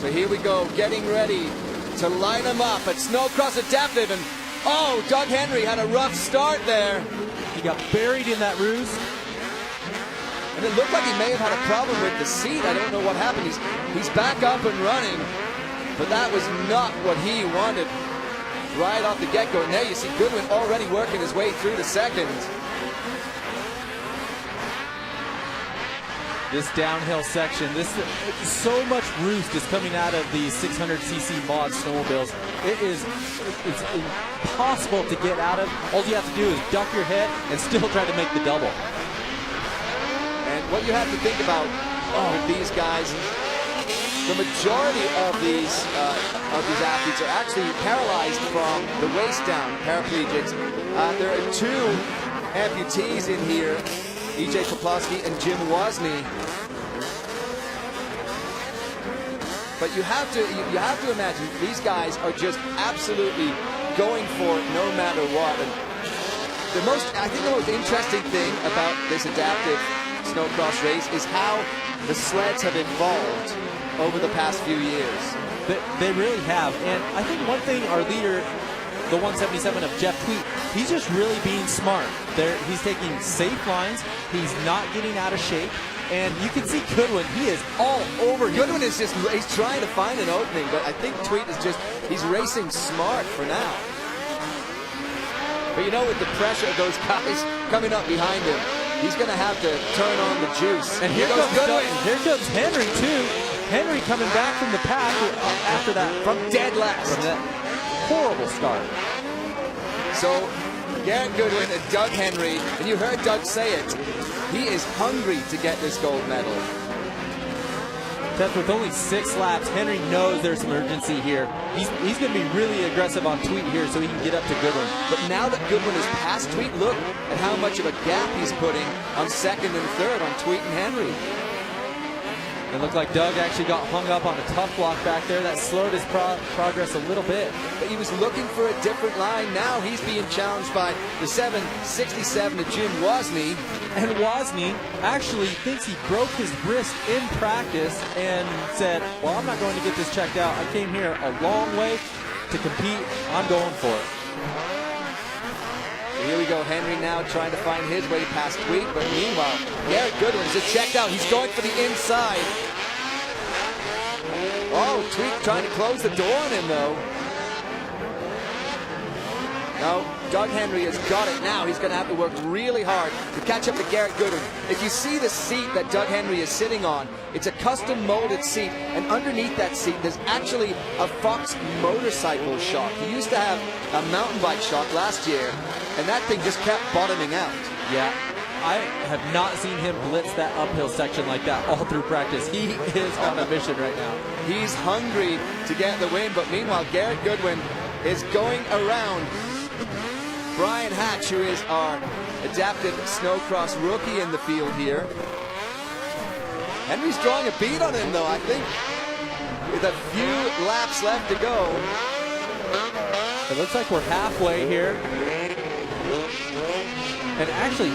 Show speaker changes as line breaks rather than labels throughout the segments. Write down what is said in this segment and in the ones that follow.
So here we go, getting ready to line him up at SnoCross Adaptive, and oh, Doug Henry had a rough start there.
He got buried in that ruse.
And it looked like he may have had a problem with the seat. I don't know what happened. He's back up and running, but that was not what he wanted right off the get-go. And there you see Goodwin already working his way through the second.
This downhill section, so much roost is coming out of these 600cc mod snowmobiles. It's impossible to get out of. All you have to do is duck your head and still try to make the double.
And what you have to think about with these guys, the majority of these athletes are actually paralyzed from the waist down, paraplegics. There are two amputees in here, E.J. Poplowski and Jim Wozni. But you have to imagine these guys are just absolutely going for it no matter what. And I think the most interesting thing about this adaptive snowcross race is how the sleds have evolved over the past few years.
They really have. And I think one thing our leader, the 177 of Jeff Tweet, he's just really being smart. He's taking safe lines. He's not getting out of shape. And you can see Goodwin, he is all over him.
Goodwin is just, he's trying to find an opening, but I think Tweet is just, he's racing smart for now. But you know, with the pressure of those guys coming up behind him, he's going to have to turn on the juice.
And here goes Goodwin. Here comes Henry, too. Henry coming back from the pack after that.
From dead last.
From that horrible start.
So, Garrett Goodwin and Doug Henry, and you heard Doug say it, he is hungry to get this gold medal.
Tess, with only 6 laps, Henry knows there's some urgency here. He's going to be really aggressive on Tweet here so he can get up to Goodwin.
But now that Goodwin is past Tweet, look at how much of a gap he's putting on second and third on Tweet and Henry.
It looked like Doug actually got hung up on a tough block back there. That slowed his progress a little bit.
But he was looking for a different line. Now he's being challenged by the 767 of Jim Wozni.
And Wozni actually thinks he broke his wrist in practice and said, well, I'm not going to get this checked out. I came here a long way to compete. I'm going for it.
Here we go, Henry now trying to find his way past Tweet, but meanwhile, Garrett Goodwin is checked out. He's going for the inside. Oh, Tweet trying to close the door on him, though. No, Doug Henry has got it now. He's going to have to work really hard to catch up to Garrett Goodwin. If you see the seat that Doug Henry is sitting on, it's a custom molded seat, and underneath that seat there's actually a Fox motorcycle shock. He used to have a mountain bike shock last year, and that thing just kept bottoming out.
Yeah, I have not seen him blitz that uphill section like that all through practice. He is on a mission right now.
He's hungry to get the win, but meanwhile, Garrett Goodwin is going around Brian Hatch, who is our adaptive snowcross rookie in the field here. Henry's drawing a bead on him, though, I think, with a few laps left to go.
It looks like we're halfway here. And actually,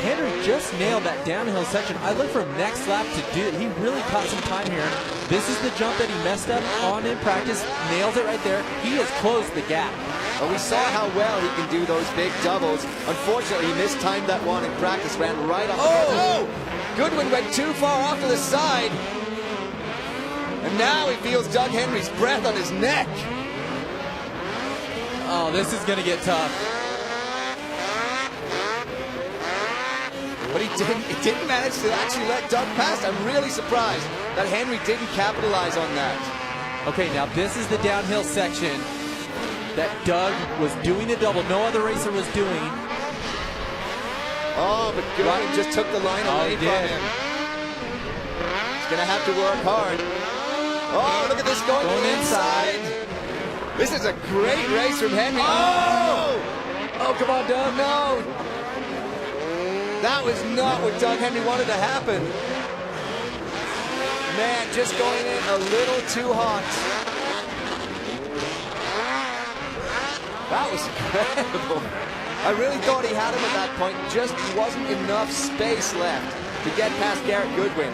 Henry just nailed that downhill section. I look for him next lap to do it. He really caught some time here. This is the jump that he messed up on in practice. Nails it right there. He has closed the gap.
Well, we saw how well he can do those big doubles. Unfortunately, he mistimed that one in practice, ran right off the head. Goodwin went too far off to the side. And now he feels Doug Henry's breath on his neck.
Oh, this is going to get tough.
But he didn't manage to actually let Doug pass. I'm really surprised that Henry didn't capitalize on that.
Okay, now this is the downhill section that Doug was doing a double. No other racer was doing.
Oh, but Goodwin just took the line away from him. He's going to have to work hard. Oh, look at this going inside. This is a great race from Henry. Oh!
Oh, come on, Doug.
No! That was not what Doug Henry wanted to happen. Man, just going in a little too hot. That was incredible. I really thought he had him at that point. Just wasn't enough space left to get past Garrett Goodwin.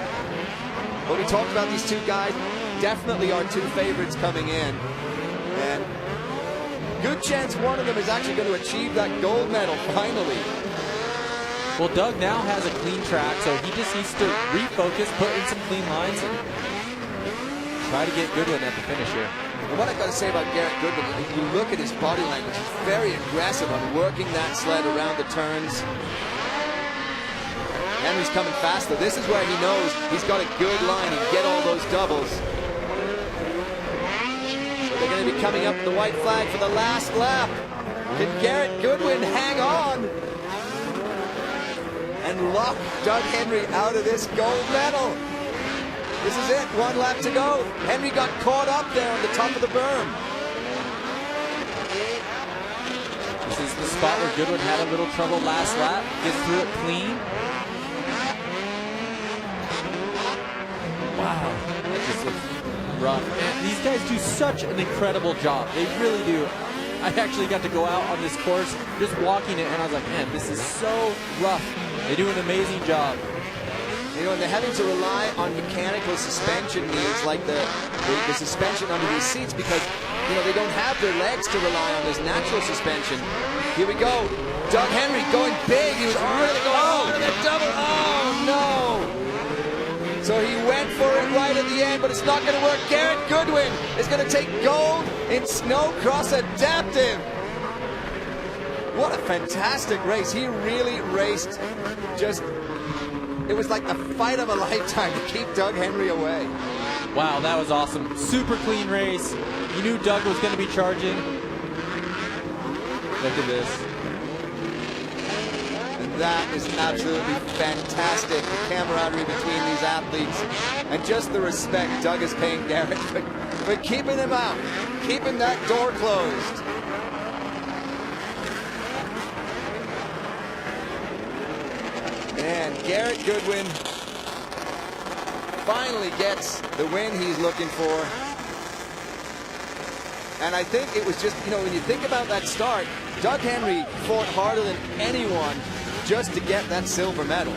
But we talked about these two guys. definitely our two favorites coming in. And good chance one of them is actually going to achieve that gold medal finally.
Well, Doug now has a clean track, so he just needs to refocus, put in some clean lines, and try to get Goodwin at the finish here.
And what I've got to say about Garrett Goodwin, if you look at his body language, he's very aggressive on working that sled around the turns. Henry's coming faster. This is where he knows he's got a good line and get all those doubles. So they're going to be coming up with the white flag for the last lap. Can Garrett Goodwin hang on and lock Doug Henry out of this gold medal? This is it, one lap to go. Henry got caught up there on the top of the berm.
This is the spot where Goodwin had a little trouble last lap. Gets through it clean. Wow, that just looks rough. Man, these guys do such an incredible job. They really do. I actually got to go out on this course just walking it, and I was like, man, this is so rough. They do an amazing job.
You know, and they're having to rely on mechanical suspension means like the suspension under these seats because, you know, they don't have their legs to rely on this natural suspension. Here we go. Doug Henry going big. He was really going hard on that double. Oh, no. So he went for it right at the end, but it's not going to work. Garrett Goodwin is going to take gold in SnoCross Adaptive. What a fantastic race. He really raced just... It was like the fight of a lifetime to keep Doug Henry away.
Wow, that was awesome. Super clean race. You knew Doug was going to be charging. Look at this.
And that is absolutely fantastic. The camaraderie between these athletes and just the respect Doug is paying Garrett for keeping him out, keeping that door closed. And Garrett Goodwin finally gets the win he's looking for. And I think it was just, you know, when you think about that start, Doug Henry fought harder than anyone just to get that silver medal.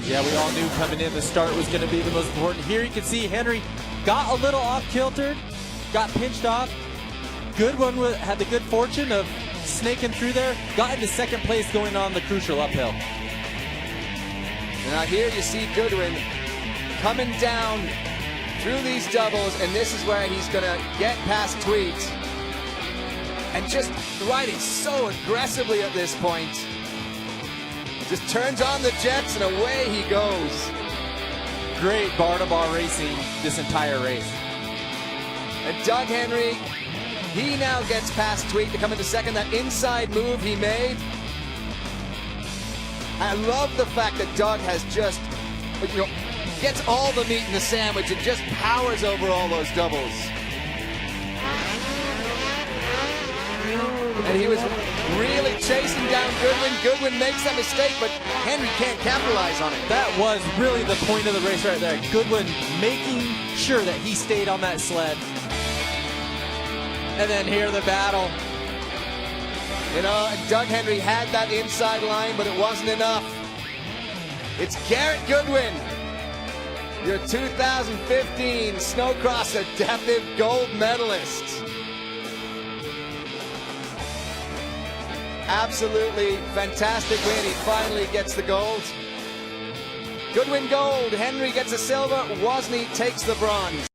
Yeah, we all knew coming in the start was going to be the most important. Here you can see Henry got a little off-kilter, got pinched off. Goodwin had the good fortune of snaking through there, got into second place going on the crucial uphill.
Now here you see Goodwin coming down through these doubles, and this is where he's going to get past Tweet. And just riding so aggressively at this point. Just turns on the jets and away he goes.
Great bar-to-bar racing this entire race.
And Doug Henry, he now gets past Tweet to come into second. That inside move he made. I love the fact that Doug has just, you know, gets all the meat in the sandwich and just powers over all those doubles. And he was really chasing down Goodwin. Goodwin makes that mistake, but Henry can't capitalize on it.
That was really the point of the race right there. Goodwin making sure that he stayed on that sled. And then here the battle.
You know, Doug Henry had that inside line, but it wasn't enough. It's Garrett Goodwin, your 2015 SnoCross Adaptive Gold medalist. Absolutely fantastic win. He finally gets the gold. Goodwin gold, Henry gets a silver, Wozni takes the bronze.